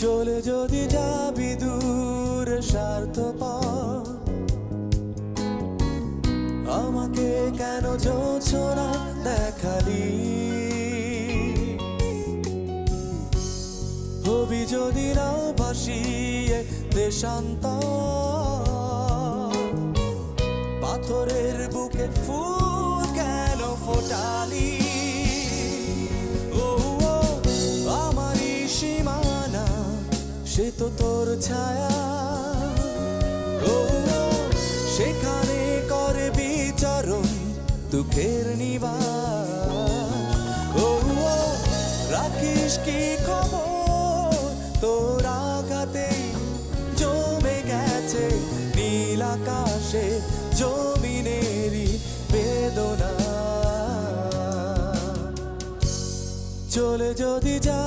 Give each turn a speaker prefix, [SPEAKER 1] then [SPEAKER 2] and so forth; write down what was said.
[SPEAKER 1] চলে যদি যাবি দূর স্বার্থপর, আমাকে কেন জোছনা দেখালি? হবি যদি নাও ভাসিয়ে দেশান্তর, পাথরের বুকে ফুল কেন ফোটালি? ও আমারই সীমানা, সে তো তোর ছায়া। ও সেখানে করে বিচরণ দুঃখের নিবাস। ও রাখিস কি খবর, তোর আঘাতে জমে গেছে নীল আকাশে জমিনেরই বেদনা। চলে যদি যা